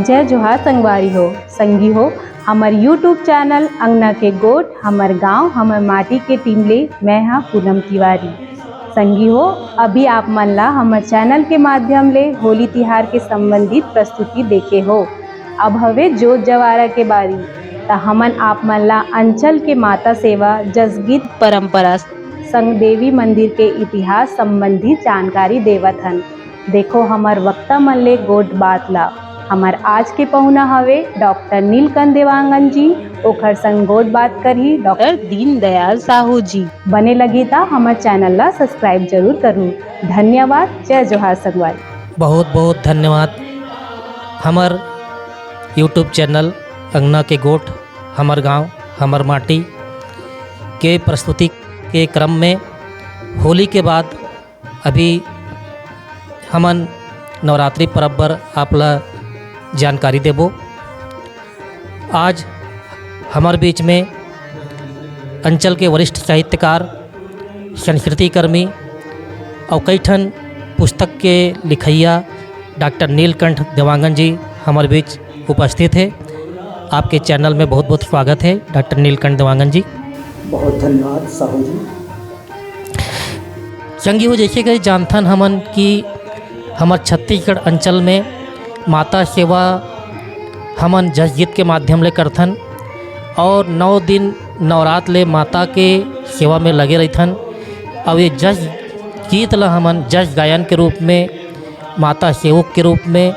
जय जोहार संगवारी हो संगी हो हमार यूट्यूब चैनल अंगना के गोट हमार गांव हमार माटी के टीम ले मैं हाँ पूनम तिवारी। संगी हो अभी आप मन ला हमार चैनल के माध्यम ले होली तिहार के संबंधित प्रस्तुति देखे हो। अब हवे जोत जवारा के बारी त हमन आप मन ला अंचल के माता सेवा जसगीत परंपरा संग देवी मंदिर के इतिहास संबंधी जानकारी देवत हन। देखो हमार वक्ता मन ले गोट बात ला। हमार आज के पहुना हवे डॉक्टर नीलकंठ देवांगन जी, ओखर संग गोट बात करही डॉक्टर दीनदयाल साहू जी। बने लगी था हमार चैनल ला सब्सक्राइब जरूर करूँ। धन्यवाद। जय जोहार संगवारी। बहुत बहुत धन्यवाद। हमार यूट्यूब चैनल अंगना के गोट हमार गांव हमार माटी के प्रस्तुति के क्रम में होली के बाद अभी हमन नवरात्रि पर्व पर आपला जानकारी देबो। आज हमार बीच में अंचल के वरिष्ठ साहित्यकार संस्कृति कर्मी और कई ठन पुस्तक के लिखैया डॉक्टर नीलकंठ देवांगन जी हमारे बीच उपस्थित है। आपके चैनल में बहुत बहुत स्वागत है डॉक्टर नीलकंठ देवांगन जी। बहुत धन्यवाद साहू जी। संगी हो जैसे कि जानथन हमन कि हमार छत्तीसगढ़ अंचल में माता सेवा हमन जसगीत के माध्यम ले करथन और 9 दिन नवरात ले माता के सेवा में लगे रहथन। और ये जस गीत ला हमन जस गायन के रूप में माता सेवक के रूप में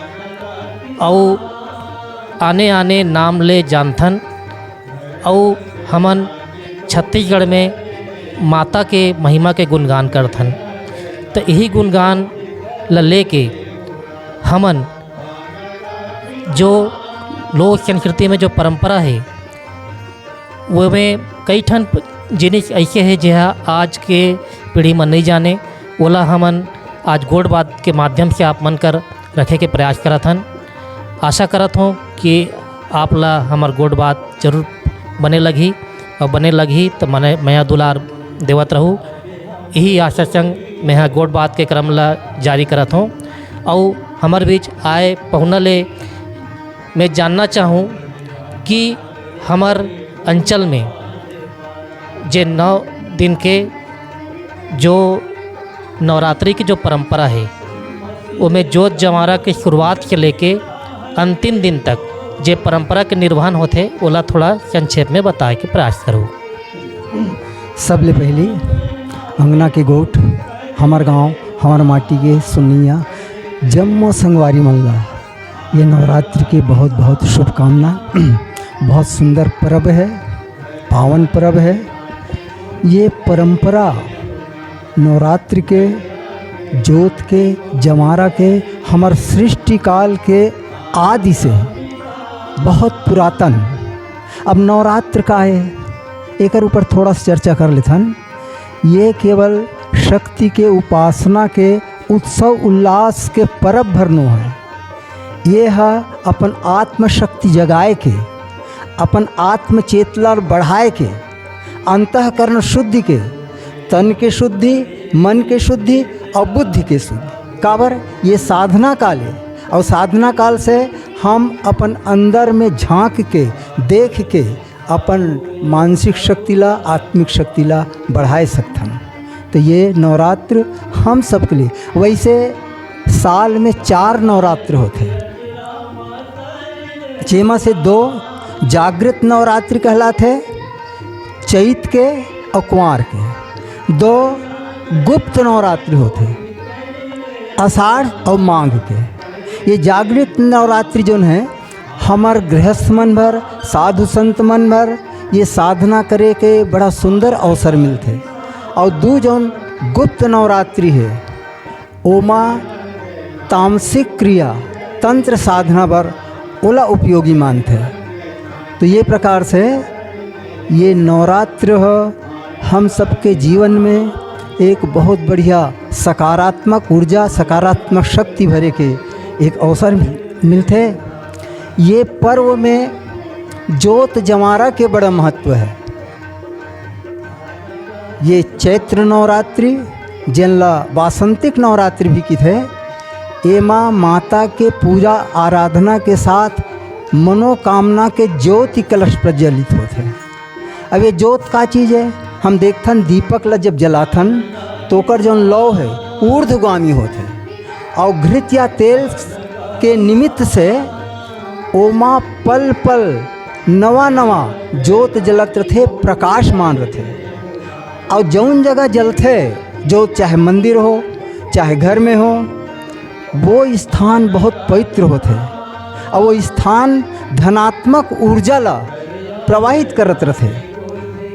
और आने आने नाम ले जानथन। और हमन छत्तीसगढ़ में माता के महिमा के गुणगान करथन। तो यही गुणगान ला लेके हमन जो लोक संस्कृति में जो परंपरा है वो में कई ठन जिनिस ऐसे है जहाँ आज के पीढ़ी में नहीं जाने, ओला हमन आज गोट बात के माध्यम से आप मन कर रखे के प्रयास करत हन। आशा करत हूँ कि आप ला हमार गोट बात जरूर बने लगी और बने लगी तो मने मैं दुलार देवत रहूँ। यही आशा संग मैं गोट बात के क्रम ला जारी करत हूँ। और हमारे बीच आए पहुना ले मैं जानना चाहूँ कि हमार अंचल में जे 9 दिन के जो नवरात्रि की जो परंपरा है वो में जोत जवारा के शुरुआत से लेके अंतिम दिन तक जे परंपरा के निर्वहन होते ओला थोड़ा संक्षेप में बताए के प्रयास करूँ। सबले पहले अंगना के गोट हमार गांव हमार माटी के सुनिया जम्मो संगवारी मल्ला ये नवरात्रि के बहुत बहुत शुभकामना। बहुत सुंदर पर्व है, पावन पर्व है। ये परंपरा नवरात्रि के जोत के जमारा के हमार सृष्टि काल के आदि से बहुत पुरातन। अब नवरात्र का है एक ऊपर थोड़ा सा चर्चा कर लेथन। ये केवल शक्ति के उपासना के उत्सव उल्लास के पर्व भरनो है। ये है अपन आत्मशक्ति जगाए के, अपन आत्म चेतना बढ़ाए के, अंतःकरण शुद्धि के, तन के शुद्धि, मन के शुद्धि और बुद्धि के शुद्धि। काबर ये साधना काल है और साधना काल से हम अपन अंदर में झांक के देख के अपन मानसिक शक्ति ला आत्मिक शक्ति ला बढ़ाए सकथन। तो ये नवरात्र हम सबके लिए, वैसे साल में 4 नवरात्र होते हैं जेमा से 2 जागृत नवरात्रि कहलाते हैं चैत के और कुंवार के। 2 गुप्त नवरात्रि होते हैं आषाढ़ और माघ के। ये जागृत नवरात्रि जो है हमार गृहस्थ मन भर साधु संत मन भर ये साधना करे के बड़ा सुंदर अवसर मिलते। और 2 जौन गुप्त नवरात्रि है ओमा तामसिक क्रिया तंत्र साधना पर ओला उपयोगी मानते। तो ये प्रकार से ये नवरात्र हम सबके जीवन में एक बहुत बढ़िया सकारात्मक ऊर्जा सकारात्मक शक्ति भरे के एक अवसर मिलते। ये पर्व में जोत जमारा के बड़ा महत्व है। ये चैत्र नवरात्रि जिनला वासंतिक नवरात्रि भी की थे ये माँ माता के पूजा आराधना के साथ मनोकामना के ज्योति कलश प्रज्वलित होते हैं। अब ये ज्योत का चीज़ है, हम देखथन दीपक ला जब जलाथन तो ओकर जौन लौ है ऊर्ध्वगामी होते हैं और घृत या तेल के निमित्त से ओमा पल पल नवा नवा ज्योत जलत रथे, प्रकाशमान रथे। और जौन जगह जलते ज्योत, चाहे मंदिर हो चाहे घर में हो, वो स्थान बहुत पवित्र होते और वो स्थान धनात्मक ऊर्जा ला प्रवाहित करत रहे।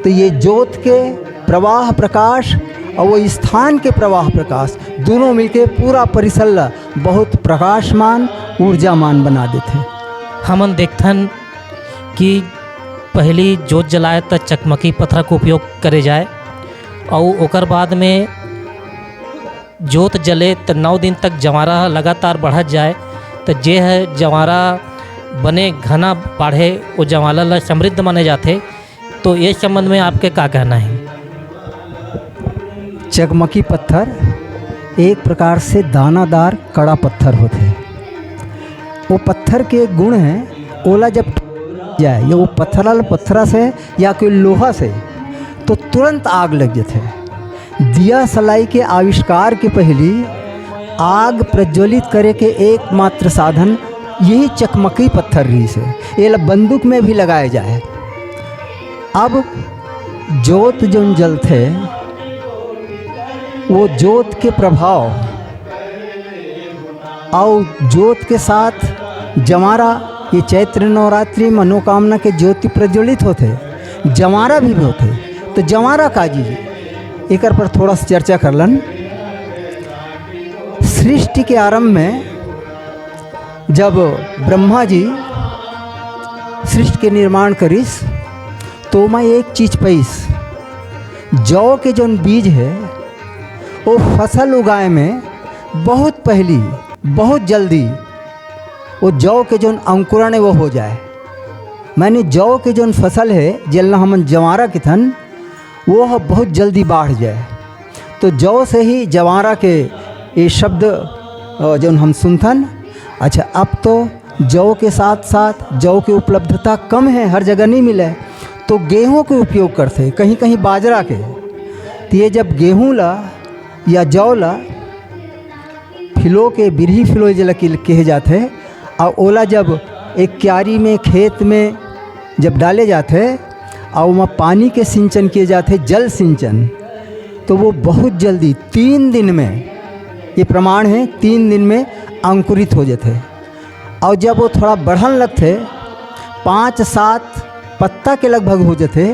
तो ये ज्योत के प्रवाह प्रकाश और वो स्थान के प्रवाह प्रकाश दोनों मिलके पूरा परिसर ला बहुत प्रकाशमान ऊर्जामान बना देते। हमन देखथन कि पहली जोत जलाए तो चकमकी पत्थर का उपयोग करे जाए और ओकर बाद में जोत जले तो 9 दिन तक जवारा लगातार बढ़त जाए तो जे है जवारा बने घना बाढ़े वो जवाला ला समृद्ध माने जाते। तो ये संबंध में आपके क्या कहना है? चकमकी पत्थर एक प्रकार से दानादार कड़ा पत्थर होते हैं। वो पत्थर के गुण हैं, ओला जब जाए या वो पत्थरा से या कोई लोहा से तो तुरंत आग लग जाते हैं। दिया सलाई के आविष्कार के पहले आग प्रज्वलित करे के एकमात्र साधन यही चकमकी पत्थर रही से, ये बंदूक में भी लगाया जाए। अब जोत जो जलते वो जोत के प्रभाव और जोत के साथ जमारा, ये चैत्र नवरात्रि मनोकामना के ज्योति प्रज्वलित होते, जमारा भी होते। तो जमारा काजी एक पर थोड़ा सा चर्चा कर लन। सृष्टि के आरंभ में जब ब्रह्मा जी सृष्टि के निर्माण करिस तो मैं एक चीज पैस, जौ के जो बीज है वो फसल उगाए में बहुत पहली बहुत जल्दी वो जौ के जो अंकुरण है वो हो जाए। मैंने जौ के जो फसल है जलना हम जवारा के थन वो बहुत जल्दी बढ़ जाए। तो जौ से ही जवारा के ये शब्द जो हम सुनथन। अच्छा, अब तो जौ के साथ साथ जौ की उपलब्धता कम है, हर जगह नहीं मिले, तो गेहूं के उपयोग करते, कहीं कहीं बाजरा के। तो ये जब गेहूं ला या जौ ला फिलो के बिरही फिलो जला कहे जाते और ओला जब एक क्यारी में खेत में जब डाले जाते और वहाँ पानी के सिंचन किए जाते, जल सिंचन, तो वो बहुत जल्दी 3 दिन में, ये प्रमाण है 3 दिन में अंकुरित हो जाते। और जब वो थोड़ा बढ़न लगते 5-7 पत्ता के लगभग हो जाते,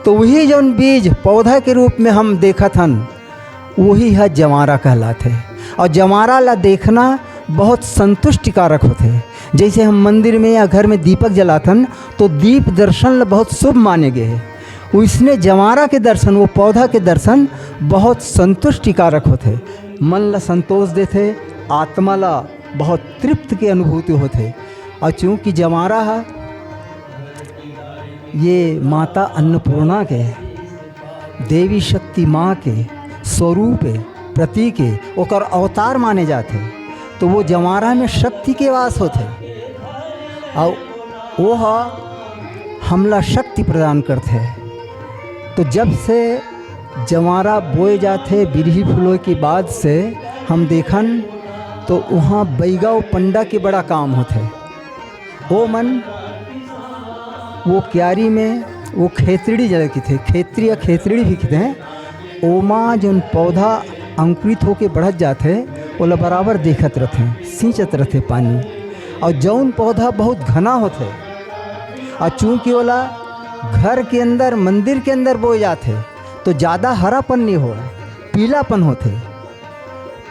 तो वही जो बीज पौधा के रूप में हम देखा थन वही है जवारा कहलाते। और जवारा ला देखना बहुत संतुष्टिकारक होते। जैसे हम मंदिर में या घर में दीपक जलाथन तो दीप दर्शन ला बहुत शुभ माने गए हैं, उसने जवारा के दर्शन, वो पौधा के दर्शन बहुत संतुष्टिकारक होते, मन ला संतोष देते, आत्मा ला बहुत तृप्त की अनुभूति होते। और चूँकि जवारा है ये माता अन्नपूर्णा के, देवी शक्ति माँ के स्वरूप है, प्रतीक है, ओकर अवतार माने जाते, तो वो जवारा में शक्ति के वास होते और वो हमला शक्ति प्रदान करते। तो जब से जवारा बोए जाते बिरही फूलों की बाद से हम देखन तो वहाँ बैगा व पंडा के बड़ा काम होते। वो मन वो क्यारी में वो खेतड़ी जगह की थे, खेतरी या खेतड़ी भी कहते हैं। ओमा जो पौधा अंकुरित होके बढ़त जाते ओला बराबर देखत रहते, सींचत रहते पानी। और जौन पौधा बहुत घना होते और चूँकि ओला घर के अंदर मंदिर के अंदर बोए जाते तो ज़्यादा हरापन नहीं हो, पीलापन होते।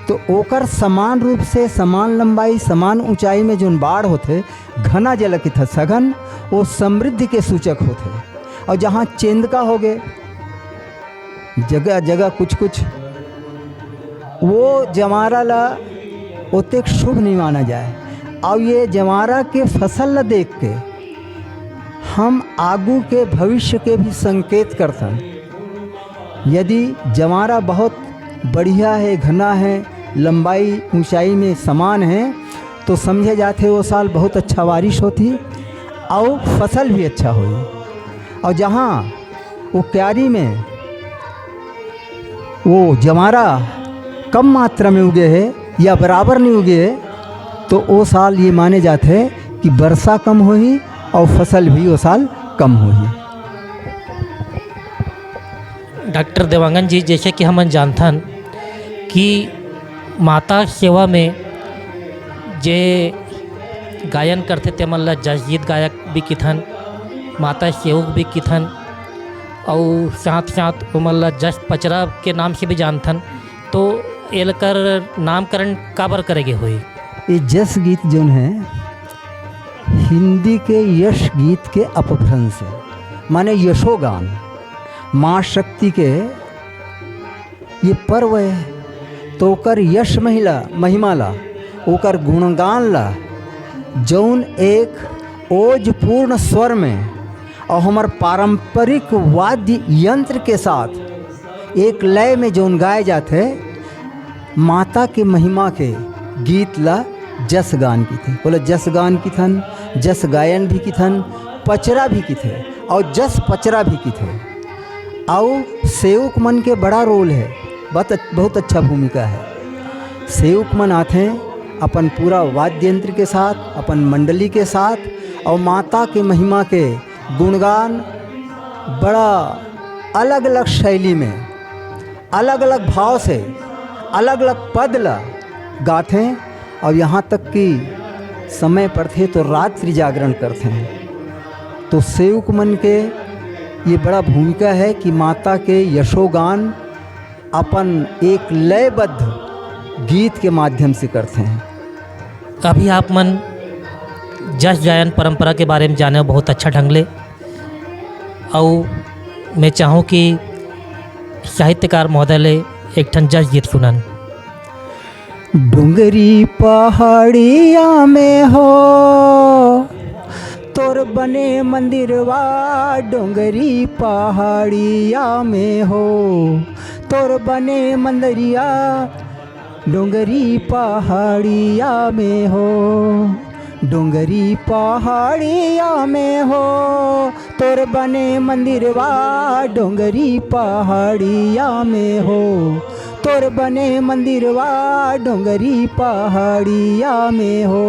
तो ओकर समान रूप से समान लंबाई समान ऊंचाई में जोन बाढ़ होते, घना जल की था सघन, वो समृद्धि के सूचक होते। और जहाँ चेंदका हो गए जगह जगह कुछ कुछ, वो जवारा ला उतने शुभ नहीं माना जाए। और ये जवारा के फसल ला देख के हम आगू के भविष्य के भी संकेत करते हैं। यदि जवारा बहुत बढ़िया है, घना है, लंबाई ऊंचाई में समान हैं तो समझे जाते वो साल बहुत अच्छा बारिश होती और फसल भी अच्छा हुई। और जहाँ वो क्यारी में वो जमारा कम मात्रा में उगे है या बराबर नहीं उगे है तो वो साल ये माने जाते हैं कि वर्षा कम हुई और फसल भी वो साल कम हुई। डॉक्टर देवांगन जी, जैसे कि हम जानथन कि माता सेवा में जे गायन करते ते मन ला जस गीत गायक भी किथन, माता सेवक भी किथन और साथ साथ मन ला जस पचरा के नाम से भी जानथन। तो एलकर नामकरण काबर करेगे हुई? ये जस गीत जो है हिंदी के यश गीत के अपभ्रंश है, माने यशोगान। माँ शक्ति के ये पर्व है तो ओकर यश महिमा ला, ओकर गुणगान ला जौन एक ओजपूर्ण स्वर में और हमार पारंपरिक वाद्य यंत्र के साथ एक लय में जौन गाए जाते माता के महिमा के गीत ला जस गान की थे। बोले जस गान की थन, जस गायन भी की थन, पचरा भी की थे और जस पचरा भी की थे। और सेवक मन के बड़ा रोल है, बहुत अच्छा भूमिका है। सेवक मन आते हैं अपन पूरा वाद्य यंत्र के साथ, अपन मंडली के साथ और माता के महिमा के गुणगान बड़ा अलग अलग शैली में, अलग अलग भाव से, अलग अलग पद ला गाते हैं। और यहाँ तक कि समय पर थे तो रात्रि जागरण करते हैं। तो सेवक मन के ये बड़ा भूमिका है कि माता के यशोगान अपन एक लयबद्ध गीत के माध्यम से करते हैं। अभी आप मन जस गायन परंपरा के बारे में जाने बहुत अच्छा ढंग ले, और मैं चाहूँ कि साहित्यकार महोदय ले एक ठन जस गीत सुनन। डुंगरी पहाड़िया में हो तोर बने मंदिरवा, डोंगरी पहाड़िया में हो तोर बने मंदिरिया, डोंगरी पहाड़िया में हो, डोंगरी पहाड़िया में हो तोर बने मंदिरवा, डोंगरी पहाड़िया में हो तोर बने मंदिरवा, डोंगरी पहाड़िया में हो।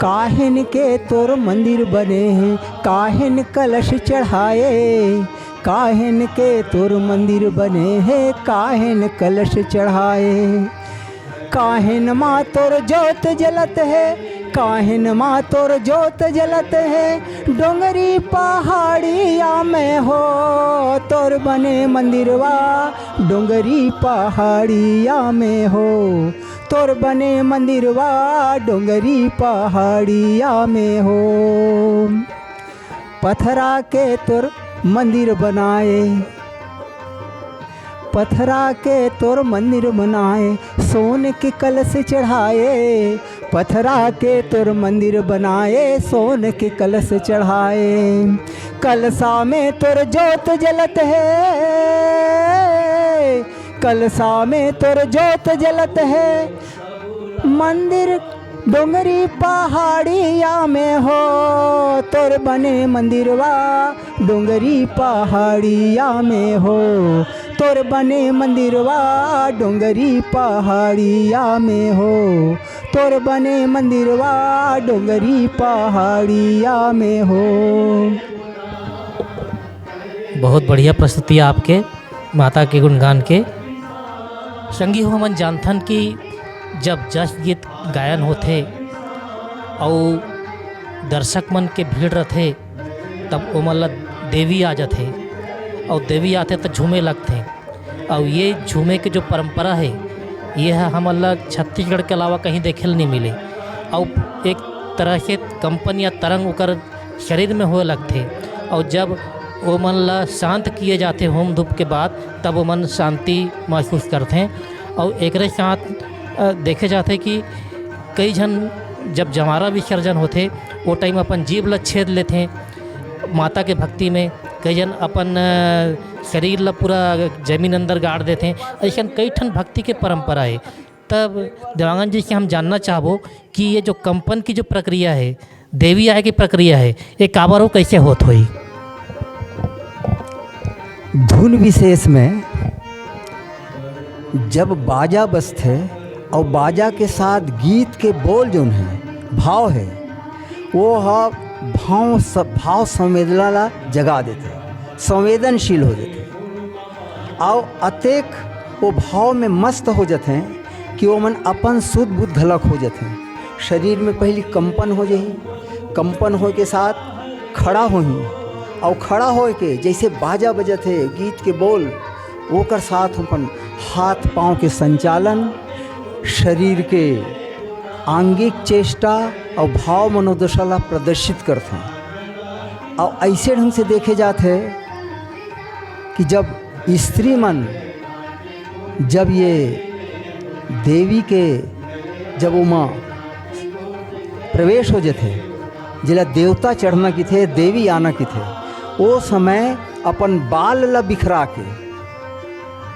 काहिन के तोर मंदिर बने हैं, काहिन कलश चढ़ाए, काहिन के तोर मंदिर बने हैं, काहिन कलश चढ़ाए। काहिन माँ तोर जोत जलत है, काहिन माँ तोर जोत जलत है, डोंगरी पहाड़िया में हो तोर बने मंदिरवा, डोंगरी पहाड़िया में हो तोर बने मंदिरवा, डोंगरी पहाड़िया में हो। पथरा के तोर मंदिर बनाए, पथरा के तोर मंदिर बनाए, सोने के कलश चढ़ाए, पथरा के तोर मंदिर बनाए, सोने के कलश चढ़ाए। कलशा में तोर जोत जलत है, कलशा में तोर जोत जलत है, मंदिर डोंगरी पहाड़िया में हो तोर बने मंदिरवा, डोंगरी पहाड़िया में हो तोर बने मंदिरवा, डोंगरी पहाड़िया में हो तोर बने मंदिरवा, डोंगरी पहाड़िया में हो। बहुत बढ़िया प्रस्तुति आपके माता के गुणगान के। संगी हो हमन जानथन कि जब जस गीत गायन होते और दर्शक मन के भीड़ रहते तब ओमन ला देवी आ जाते और देवी आते तो झूमे लगते। और ये झूमे की जो परंपरा है ये है हमन ला छत्तीसगढ़ के अलावा कहीं देखे नहीं मिले। और एक तरह से कंपन या तरंग ओकर शरीर में होए लगते और जब वो मन ला शांत किए जाते होम धूप के बाद तब वो मन शांति महसूस करते हैं। और एक साथ देखे जाते कि कई जन जब जमारा विसर्जन होते वो टाइम अपन जीभ ला छेद लेते माता के भक्ति में, कई जन अपन शरीर ला पूरा जमीन अंदर गाड़ देते हैं। ऐसा कई ठन भक्ति के परंपरा है। तब देवांगन जी से हम जानना चाहबो कि ये जो कंपन की जो प्रक्रिया है, देवी आय की प्रक्रिया है, ये काबर हो कैसे होत होई? धुन विशेष में जब बाजा बजते और बाजा के साथ गीत के बोल जो हैं, भाव है, वो भाव संवेदना ला जगा देते, संवेदनशील हो जाते और अतेक वो भाव में मस्त हो जाते हैं कि वो मन अपन शुद्ध बुद्ध घलक हो जाते हैं। शरीर में पहली कंपन हो जाही, कंपन हो के साथ खड़ा होही और खड़ा हो के जैसे बाजा बजत है, गीत के बोल ओकर साथ अपन हाथ पाँव के संचालन, शरीर के आंगिक चेष्टा और भाव मनोदशा ला प्रदर्शित करते हैं। और ऐसे ढंग से देखे जाते हैं कि जब स्त्री मन जब ये देवी के जब उमा प्रवेश हो जाते, जिला देवता चढ़ना की थे, देवी आना की थे, वो समय अपन बाल ला बिखरा के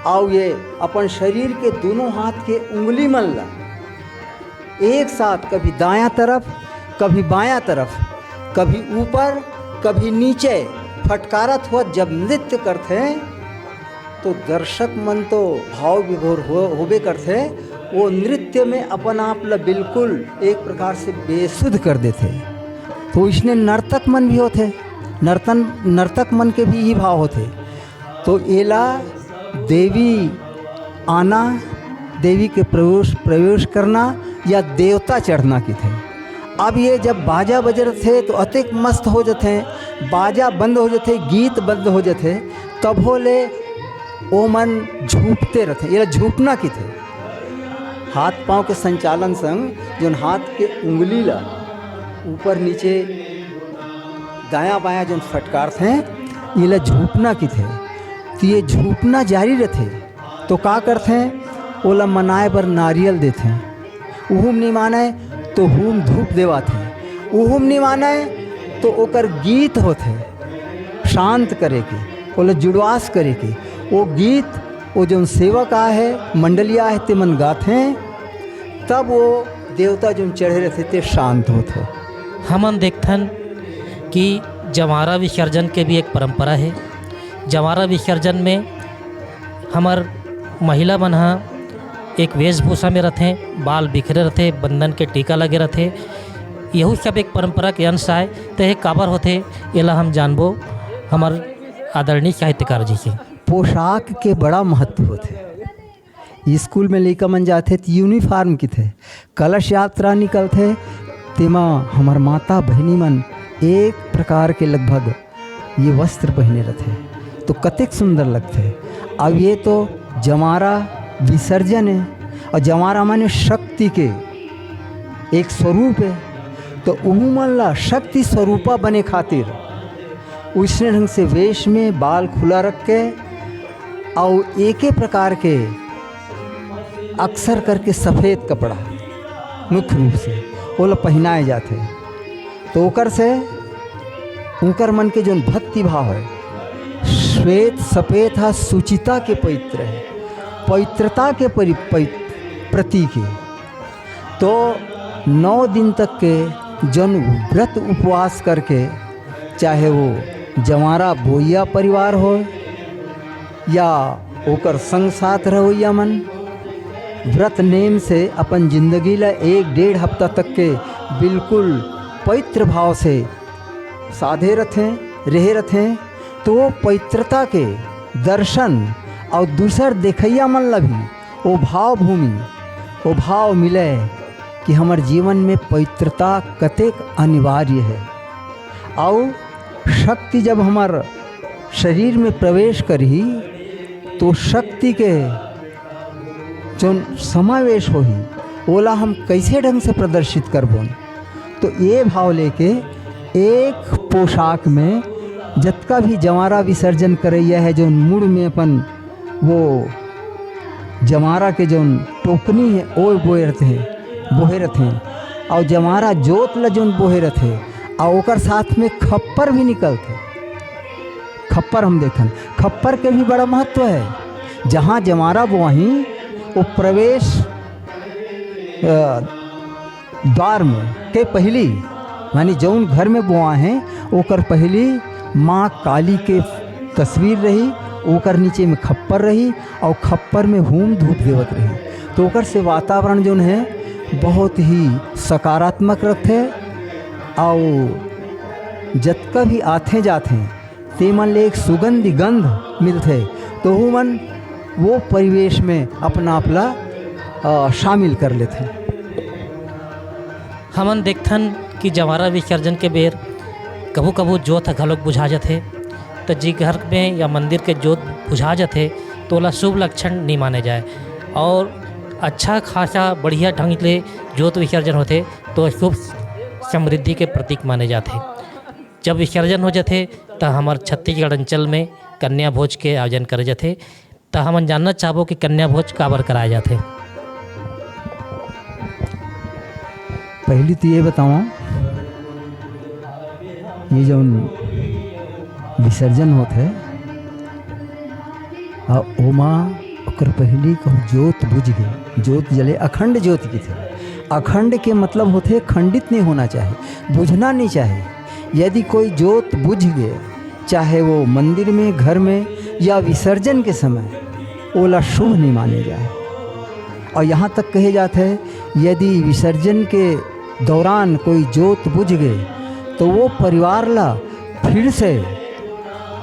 और ये अपन शरीर के दोनों हाथ के उंगली मन ला एक साथ कभी दायां तरफ कभी बायां तरफ, कभी ऊपर कभी नीचे फटकारत हुआ जब नृत्य करते हैं तो दर्शक मन तो भाव विभोर होबे करते। वो नृत्य में अपन आप ला बिल्कुल एक प्रकार से बेसुध कर देते। तो इसने नर्तक मन भी होते, नर्तक मन के भी ही भाव होते। तो एला देवी आना, देवी के प्रवेश करना या देवता चढ़ना की थे। अब ये जब बाजा बज रहे थे तो अतिक मस्त हो जाते, बाजा बंद हो जाते, गीत बंद हो जाते, तब हो ले ओ मन झूपते रहते। ये झूपना की थे, हाथ पाँव के संचालन संग जो हाथ के उंगली ला ऊपर नीचे दायां बायां जो फटकार थे, ये झूपना की थे। तो ये झूपना जारी रहते तो का करते हैं, ओला मनाए बर नारियल देते हैं। उहुम नहीं माने तो हुम धूप देवाते, उहुम नहीं माने तो ओकर गीत होते शांत करे के, ओला जुड़वास करे के। वो गीत वो जो सेवक आ है, मंडलिया है, ते मन गाते हैं, तब वो देवता जो चढ़े रहते ते शांत होते। हमन देखथन कि जवारा विसर्जन के भी एक परंपरा है। जवारा विसर्जन में हमार महिला मन एक वेशभूषा में रहते, बाल बिखरे रहते, बंधन के टीका लगे रहते। यही सब एक परंपरा के अंश आए। तो ये काबर होते एला हम जानबो हमार आदरणीय साहित्यकार जी से। पोशाक के बड़ा महत्व होते। स्कूल में लड़का मन जाते तो यूनिफॉर्म की थे, कलश यात्रा निकलते तेमा हमार माता बहनी मन एक प्रकार के लगभग ये वस्त्र पहने रहते तो कतेक सुंदर लगते। अब ये तो जमारा विसर्जन है और जमारा माने शक्ति के एक स्वरूप है। तो उहू मन ला शक्ति स्वरूपा बने खातिर उसने ढंग से वेश में बाल खुला रख के और एक प्रकार के अक्सर करके सफ़ेद कपड़ा मुख्य रूप से वो लोग पहनाए जाते। तो ओकर से उनकर मन के जो भक्ति भाव है, श्वेत सफ़ेद है, सुचिता के पवित्र है, पवित्रता के प्रतीक है। तो 9 दिन तक के जन व्रत उपवास करके, चाहे वो जवारा बोइया परिवार हो या ओकर संग साथ रहोइया मन, व्रत नेम से अपन जिंदगी ला 1-1.5 हफ्ता तक के बिल्कुल पवित्र भाव से साधे रहे रहते। तो वो पवित्रता के दर्शन और दूसर देखैया मन ला भी वो भाव भूमि, वो भाव मिले कि हमार जीवन में पवित्रता कतेक अनिवार्य है। और शक्ति जब हमार शरीर में प्रवेश करी तो शक्ति के जो समावेश हो ही ओला हम कैसे ढंग से प्रदर्शित करबो। तो ये भाव लेके एक पोशाक में जतका भी जवारा विसर्जन करैया है, जो मुड़ में अपन वो जवारा के जो टोकनी है वो बोहे रहते हैं और जवारा जोत ला जो बोहे रहते और ओकर साथ में खप्पर भी निकलते। खप्पर हम देखन, खप्पर के भी बड़ा महत्व है। जहाँ जमारा बोआही वो प्रवेश द्वार में के पहली मानी जौन घर में बोआ हैं ओकर पहली माँ काली के तस्वीर रही, ओकर नीचे में खप्पर रही और खप्पर में हुम धूप देवत रही। तो ओकर से वातावरण जौन है बहुत ही सकारात्मक रखे और जतका भी आथे जाते ते मन ले एक सुगंधी गंध मिलते तो वो मन वो परिवेश में अपना अपना शामिल कर लेते। हमन देखथन कि जवारा विसर्जन के बेर कभू कभू जोत घलोक बुझा जाथे, तो जी घर में या मंदिर के जोत बुझा जाथे तो ओला शुभ लक्षण नहीं माने जाए और अच्छा खासा बढ़िया ढंग ले जोत विसर्जन होते तो शुभ समृद्धि के प्रतीक माने जाते। जब विसर्जन हो जाते तो हमार छत्तीसगढ़ अंचल में कन्या भोज के आयोजन करे जाते। तो हम जानना चाहबो कि कन्या भोज काबर कराए जाते। पहली तो ये बताऊँ, ये जो विसर्जन होते ओमा ओकर पहली कहूँ जोत बुझ गए, जोत जले अखंड ज्योति की थे। अखंड के मतलब होते खंडित नहीं होना चाहिए, बुझना नहीं चाहिए। यदि कोई जोत बुझ गए चाहे वो मंदिर में, घर में या विसर्जन के समय, ओला शुभ नहीं माने जाए। और यहाँ तक कहे जाते हैं यदि विसर्जन के दौरान कोई जोत बुझ गए तो वो परिवार ला फिर से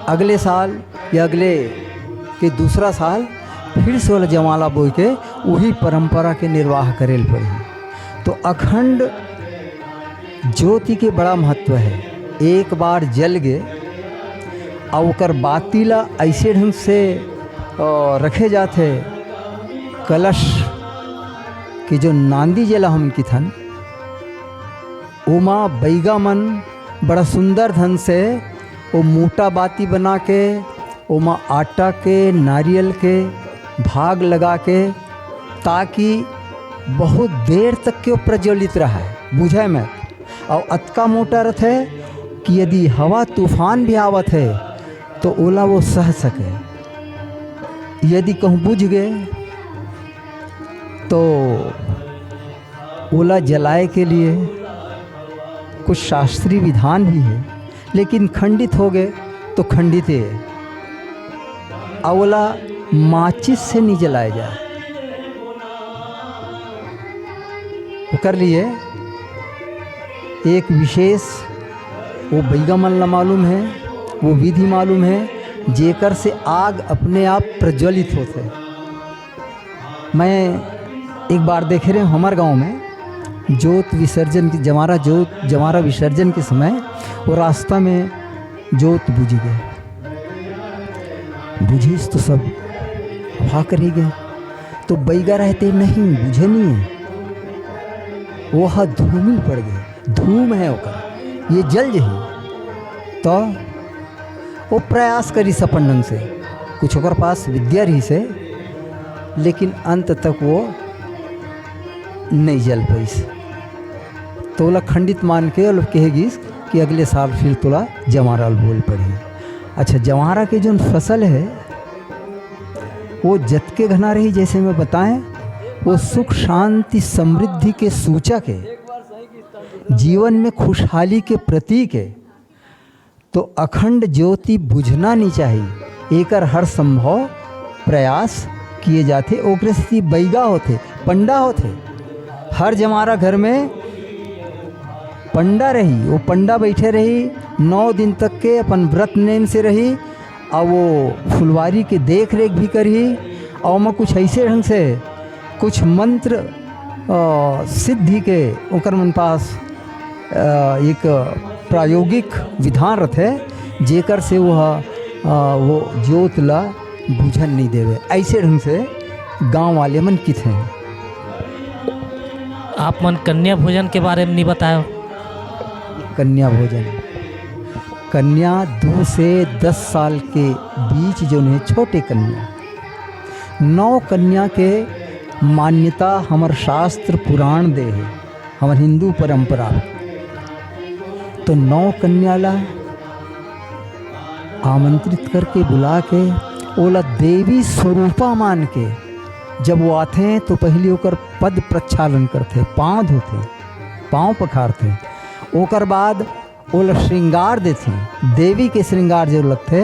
अगले साल या अगले के दूसरा साल फिर से वाला जमाला बोई के वही परंपरा के निर्वाह करेल पड़ी। तो अखंड ज्योति के बड़ा महत्व है। एक बार जल गए और ओकर बाती ला ऐसे ढंग से रखे जाते कलश के जो नांदी जला हम की थन उमा बैगा मन बड़ा सुंदर ढंग से वो मोटा बाती बना के उमा आटा के नारियल के भाग लगा के ताकि बहुत देर तक के वो प्रज्वलित रहा है बुझे में। और अतका मोटा रथ है कि यदि हवा तूफान भी आवत है तो ओला वो सह सके। यदि कहूँ बुझ गए तो ओला जलाए के लिए कुछ शास्त्रीय विधान भी है, लेकिन खंडित हो गए तो खंडित है। ओला माचिस से नहीं जलाया जाए। कर लिए एक विशेष वो बैगा मन ला मालूम है, वो विधि मालूम है जेकर से आग अपने आप प्रज्वलित होते। मैं एक बार देखे रहे हमारे गांव में जोत विसर्जन की जमारा विसर्जन के समय वो रास्ता में जोत बुझ गए। बुझीस तो सब हवा कर ही गए, तो बैगा रहते नहीं बुझे नहीं है, वो हा धूमिल पड़ गए। धूम है ओकर ये जल जही तो वो प्रयास करी सपन ढंग से, कुछ ओकर पास विद्या रही से, लेकिन अंत तक वो नहीं जल पाई। तो ओला खंडित मान के और कहेगी कि अगले साल फिर तोला जमारा बोल पड़ी। अच्छा, जमारा के जो फसल है वो जतके घना रही, जैसे मैं बताएं, वो सुख शांति समृद्धि के सूचक है, जीवन में खुशहाली के प्रतीक है। तो अखंड ज्योति बुझना नहीं चाहिए, एकर हर संभव प्रयास किए जाते। ओकरे से बैगा होते, पंडा होते। हर जमारा घर में पंडा रही, वो पंडा बैठे रही 9 दिन तक के अपन व्रत नेम से रही, और वो फुलवारी के देख रेख भी करी। और मैं कुछ ऐसे ढंग से कुछ मंत्र सिद्धि के ओकर मन पास एक प्रायोगिक विधान रहते जेकर से वो ज्योत ला बुझन नहीं देवे। ऐसे ढंग से गांव वाले मन कित हैं। आप मन कन्या भोजन के बारे में नहीं बताए। कन्या भोजन, कन्या 2 से 10 साल के बीच जो है छोटे कन्या, 9 कन्या के मान्यता हमार शास्त्र पुराण दे है, हमार हिंदू परंपरा। तो 9 कन्या ला आमंत्रित करके बुला के ओला देवी स्वरूपा मान के जब वो आते हैं तो पहले ओकर पद प्रक्षालन करते, पाँव धोते, पाँव पखारते, ओकर बाद ओला श्रृंगार देते, देवी के श्रृंगार जो लगते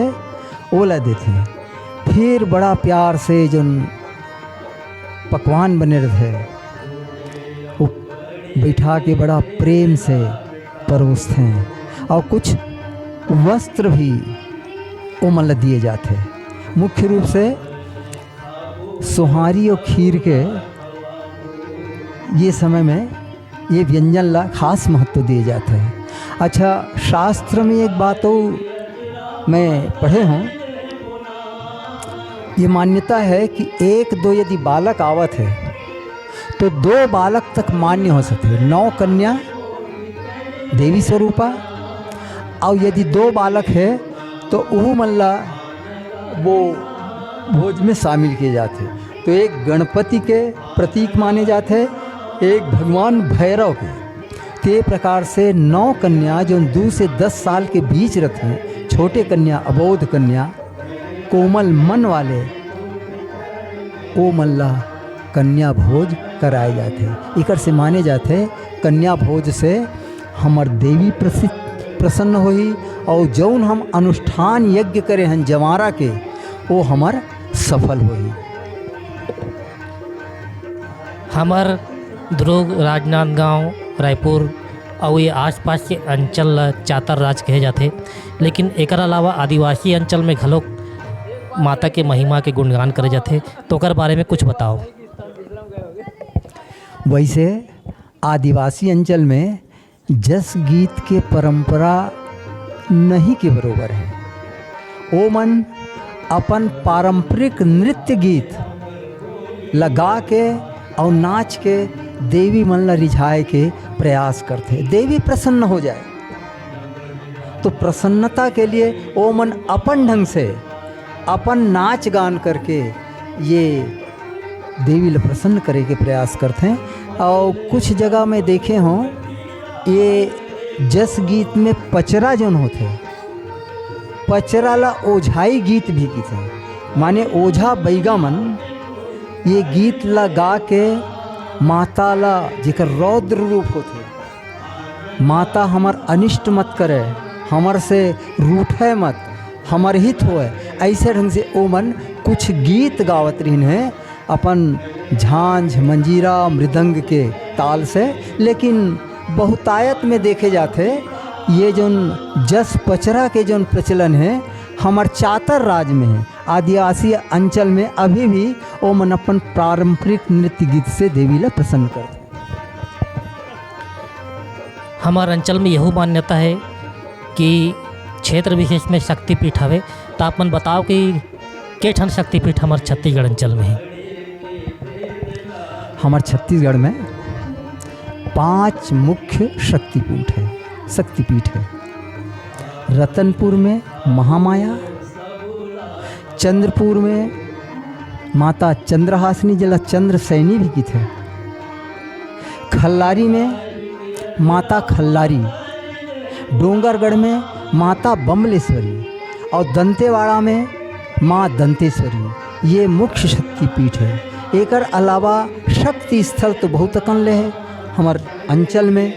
ओला देते। फिर बड़ा प्यार से जो पकवान बने रहते वो बैठा के बड़ा प्रेम से परोसते हैं और कुछ वस्त्र भी उमल दिए जाते। मुख्य रूप से सोहारी और खीर के ये समय में ये व्यंजन ला खास महत्व दिए जाते हैं। अच्छा, शास्त्र में एक बात तो मैं पढ़े हूँ, ये मान्यता है कि एक दो यदि बालक आवत है तो 2 बालक तक मान्य हो सकते, 9 कन्या देवी स्वरूपा, और यदि 2 बालक है तो वो मल्ला वो भोज में शामिल किए जाते। तो एक गणपति के प्रतीक माने जाते, एक भगवान भैरव के। ते प्रकार से 9 कन्या जो 2 से 10 साल के बीच रहते हैं, छोटे कन्या, अबोध कन्या, कोमल मन वाले, ओ मल्ला कन्या भोज कराए जाते। इकर से माने जाते कन्या भोज से हमर देवी प्रसन्न होई और जौन हम अनुष्ठान यज्ञ करे हैं जवारा के वो हमार सफल होई। हमार दुर्ग, राजनांदगांव, रायपुर और ये आसपास के अंचल ला चातर राज कहे जाते, लेकिन एकर अलावा आदिवासी अंचल में घलोक माता के महिमा के गुणगान करे जाते। तो ओकर बारे में कुछ बताओ। वैसे आदिवासी अंचल में जस गीत के परंपरा नहीं के बरोबर है। ओ मन अपन पारंपरिक नृत्य गीत लगा के और नाच के देवी मन ला रिझाए के प्रयास करते, देवी प्रसन्न हो जाए। तो प्रसन्नता के लिए ओ मन अपन ढंग से अपन नाच गान करके ये देवी ला प्रसन्न करे के प्रयास करते हैं। और कुछ जगह में देखे हों ये जस गीत में पचरा जोन होते, पचरा ला ओझाई गीत भी कीते, माने ओझा बैगा मन ये गीत ला गा के माता ला जेकर रौद्र रूप होते, माता हमार अनिष्ट मत करे, हमर से रूठे मत, हमर हित होए, ऐसे ढंग से ओ मन कुछ गीत गावत रहीन है अपन झांझ, मंजीरा, मृदंग के ताल से। लेकिन बहुतायत में देखे जाते ये जोन जस पचरा के जोन प्रचलन है हमार चातर राज में है, आदिवासी अंचल में अभी भी ओ मन अपन पारंपरिक नृत्य गीत से देवी ला प्रसन्न करते। हमार अंचल में यही मान्यता है कि क्षेत्र विशेष में शक्तिपीठ हवे। तो आप मन बताओ कि के ठन शक्तिपीठ हमार छत्तीसगढ़ अंचल में है। हमार छत्तीसगढ़ में 5 मुख्य शक्तिपीठ है। रतनपुर में महामाया, चंद्रपुर में माता चंद्रहासिनी जिला चंद्र सैनी भी की थे, खल्लारी में माता खल्लारी, डोंगरगढ़ में माता बमलेश्वरी और दंतेवाड़ा में माँ दंतेश्वरी। ये मुख्य शक्तिपीठ है। एकर अलावा शक्ति स्थल तो बहुत अकन ले है हमार अंचल में,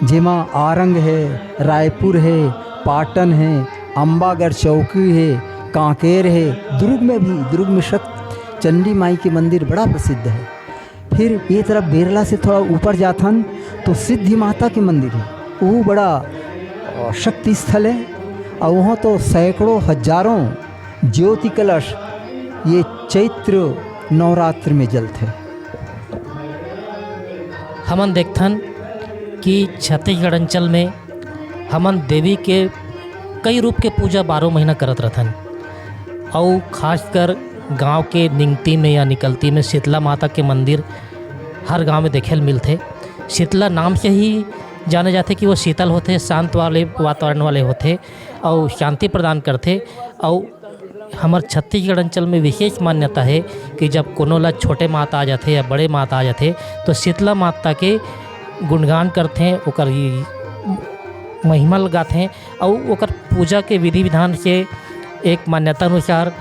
जेमा आरंग है, रायपुर है, पाटन है, अम्बागढ़ चौकी है, कांकेर है, दुर्ग में शक्ति चंडी माई के मंदिर बड़ा प्रसिद्ध है। फिर ये तरफ बेरला से थोड़ा ऊपर जाथन तो सिद्धि माता के मंदिर है, वो बड़ा शक्ति स्थल है। और वहाँ तो सैकड़ों हजारों ज्योति कलश ये चैत्र नवरात्र में जलते। हमन देखथन कि छत्तीसगढ़ अंचल में हमन देवी के कई रूप के पूजा 12 महीना करत रहथन। और खासकर गांव के निंगती में या निकलती में शीतला माता के मंदिर हर गांव में देखे मिलते। शीतला नाम से ही जाने जाते कि वो शीतल होते, शांत वाले वातावरण वाले होते और शांति प्रदान करते। और हमार छत्तीसगढ़ अंचल में विशेष मान्यता है कि जब कोनो ला छोटे माता आ जाते या बड़े माता आ जाते तो शीतला माता के गुणगान करते, ओकर महिमा लगाते हैं और ओकर पूजा के विधि विधान से एक मान्यता अनुसार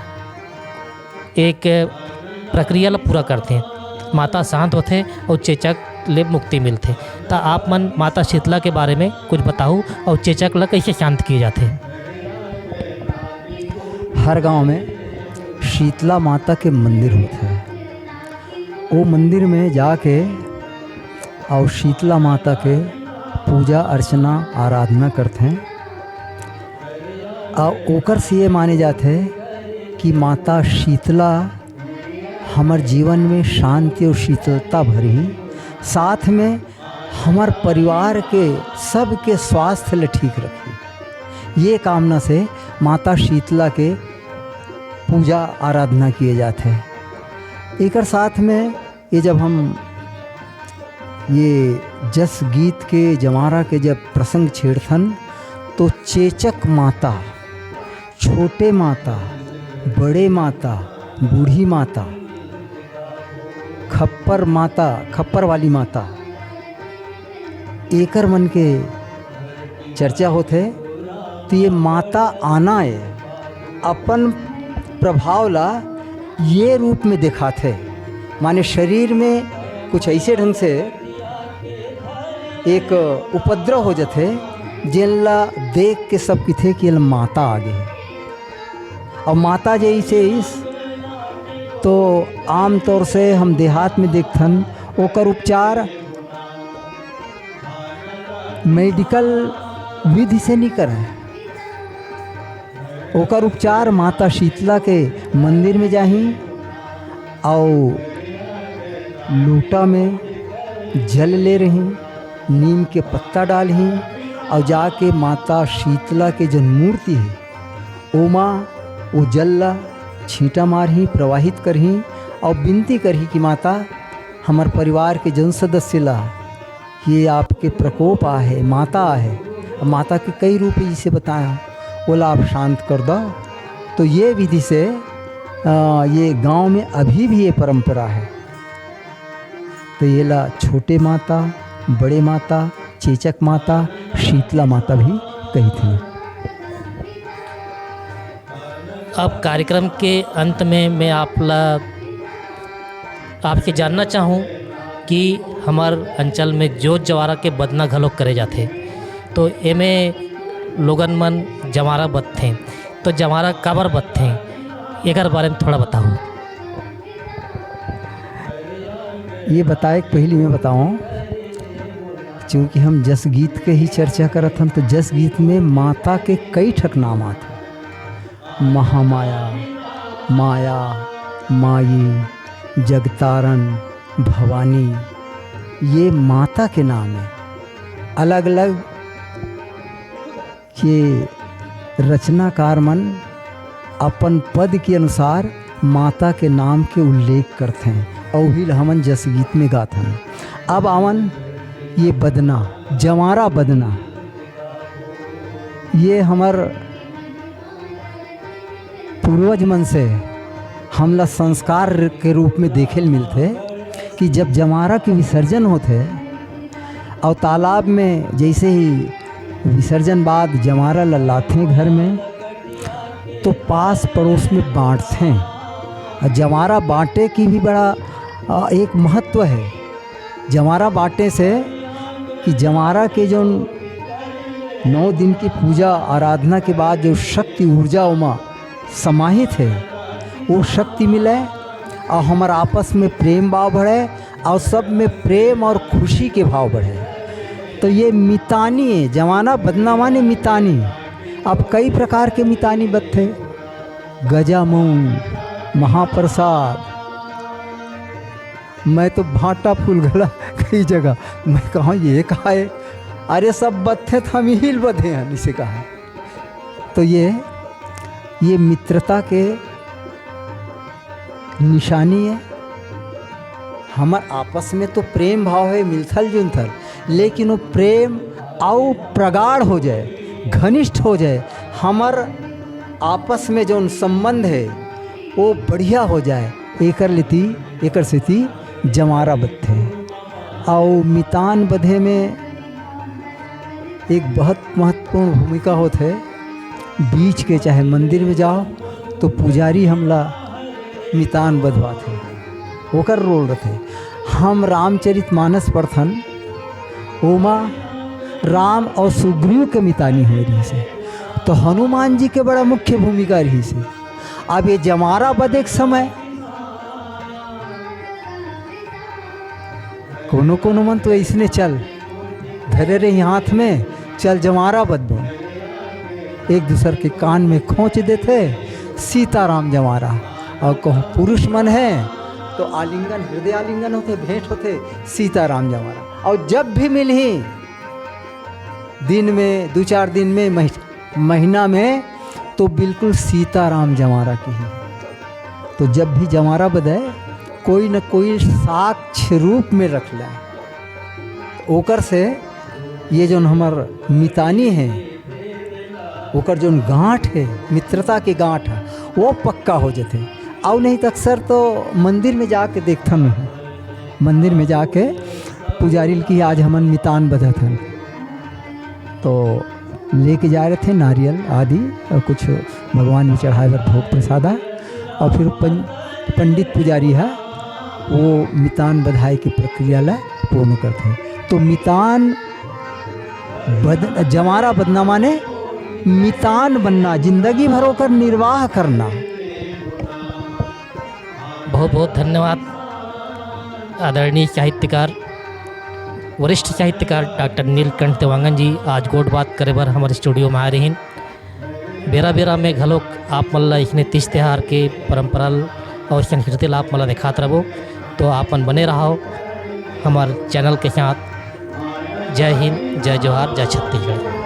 एक प्रक्रिया ला पूरा करते हैं। माता शांत होते और चेचक ले मुक्ति मिलते। तो आप मन माता शीतला के बारे में कुछ बताओ और चेचक ला कैसे शांत किए जाते हैं। हर गांव में शीतला माता के मंदिर होते हैं। वो मंदिर में जाके और शीतला माता के पूजा अर्चना आराधना करते हैं और ओकर से ये माने जाते हैं कि माता शीतला हमार जीवन में शांति और शीतलता भरी, साथ में हमार परिवार के सबके स्वास्थ्य ले ठीक रखी। ये कामना से माता शीतला के पूजा आराधना किए जाते हैं। एकर साथ में ये जब हम ये जस गीत के जमारा के जब प्रसंग छेड़थन तो चेचक माता, छोटे माता, बड़े माता, बूढ़ी माता, खप्पर माता, खप्पर वाली माता, एकर मन के चर्चा होते। तो ये माता आना है अपन प्रभाव ला ये रूप में दिखाते, माने शरीर में कुछ ऐसे ढंग से एक उपद्रव हो जाते जिनला देख के सब किथे कि माता आगे है। और माता जैसे इस तो आम तौर से हम देहात में देखथन ओकर उपचार मेडिकल विधि से नहीं करें। ओकर उपचार माता शीतला के मंदिर में जाही और लोटा में जल ले रही, नीम के पत्ता डालही और जाके माता शीतला के जो मूर्ति है ओमा वो जल ला छींटा मारही, प्रवाहित करही और विनती करही कि माता हमार परिवार के जन सदस्य ला ये आपके प्रकोप आ है, माता है। माता के कई रूप जिसे बताया बोला आप शांत कर दो। तो ये विधि से ये गांव में अभी भी ये परंपरा है। तो ये ला छोटे माता, बड़े माता, चेचक माता, शीतला माता भी कही थी। अब कार्यक्रम के अंत में मैं आपसे जानना चाहूँ कि हमार अंचल में जोत जवारा के बदना घलोक करे जाते तो एमे लोगन मन जवारा बदथे तो जवारा काबर बदथे एकर बारे में थोड़ा बताओ। ये बताए पहली मैं बताऊँ, चूँकि हम जस गीत के ही चर्चा करत हम तो जस गीत में माता के कई ठक नाम आते। महामाया, माया, माई, जगतारण, भवानी, ये माता के नाम है। अलग अलग ये रचनाकार मन अपन पद के अनुसार माता के नाम के उल्लेख करते हैं और भी हमन जस गीत में गाते हैं। अब आवन ये बदना, जवारा बदना, ये हमार पूर्वज मन से हमला संस्कार के रूप में देखे मिलते कि जब जमारा के विसर्जन होते और तालाब में जैसे ही विसर्जन बाद जमारा लाते घर में तो पास पड़ोस में बांटते हैं। और जमारा बांटे की भी बड़ा एक महत्व है। जमारा बांटे से कि जमारा के जो 9 दिन की पूजा आराधना के बाद जो शक्ति ऊर्जा उमा समाहित है वो शक्ति मिले और हमारा आपस में प्रेम भाव बढ़े और सब में प्रेम और खुशी के भाव बढ़े। तो ये मितानी है, जमाना बदना माने मितानी। अब कई प्रकार के मितानी बदते, गजामुंग, महाप्रसाद, मैं तो भाटा फूल गला कई जगह मैं कहा ये कहा है, अरे सब बदते हम ही बधे हैं इसे कहा। तो ये मित्रता के निशानी है। हमार आपस में तो प्रेम भाव है मिलथल जुलथल, लेकिन वो प्रेम और प्रगाढ़ हो जाए, घनिष्ठ हो जाए, हमार आपस में जो संबंध है वो बढ़िया हो जाए। एकर से जमारा बधे और मितान बधे में एक बहुत महत्वपूर्ण भूमिका होत है। बीच के चाहे मंदिर में जाओ तो पुजारी हमला मितान बधवात है, ओकर रोल रहते। हम रामचरितमानस पढ़थन, ओमा राम और सुग्रीव के मितानी हो रही से, तो हनुमान जी के बड़ा मुख्य भूमिका रही से। अब ये जमारा बद एक समय कोनो कोनो मन तो इसने चल धरे रही हाथ में, चल जमारा बद दो, एक दूसर के कान में खोंच देते सीताराम जमारा। और कहूँ पुरुष मन है तो आलिंगन, हृदय आलिंगन होते, भेंट होते सीताराम जमारा। और जब भी मिलही दिन में 2-4 दिन में महीना में तो बिल्कुल सीताराम जमारा की ही। तो जब भी जमारा बदे कोई न कोई साक्ष्य रूप में रख लें, ओकर से ये जो हमार मितानी है ओकर जो गांठ है, मित्रता के गांठ है, वो पक्का हो जाते। और नहीं तो अक्सर तो मंदिर में जाके देखथन, मंदिर में जाके पुजारी की आज हमन मितान बधथन, तो लेके जा रहे थे नारियल आदि और कुछ भगवान में चढ़ाए बर भोग प्रसादा, और फिर पंडित पुजारी है वो मितान बधाई की प्रक्रिया ला पूर्ण करते। तो मितान जमारा बदना माने मितान बनना, जिंदगी भर होकर निर्वाह करना। बहुत बहुत धन्यवाद आदरणीय साहित्यकार, वरिष्ठ साहित्यकार डॉक्टर नीलकंठ देवांगन जी आज गोट बात करे बर हमारे स्टूडियो में आ रही। बेरा बेरा में घलोक आप मल्ला इसने तीज त्यौहार के परंपराल और संस्कृति ला आप मला दिखात रहो, तो आपन बने रहो हमारे चैनल के साथ। जय हिंद, जय जोहार, जय छत्तीसगढ़।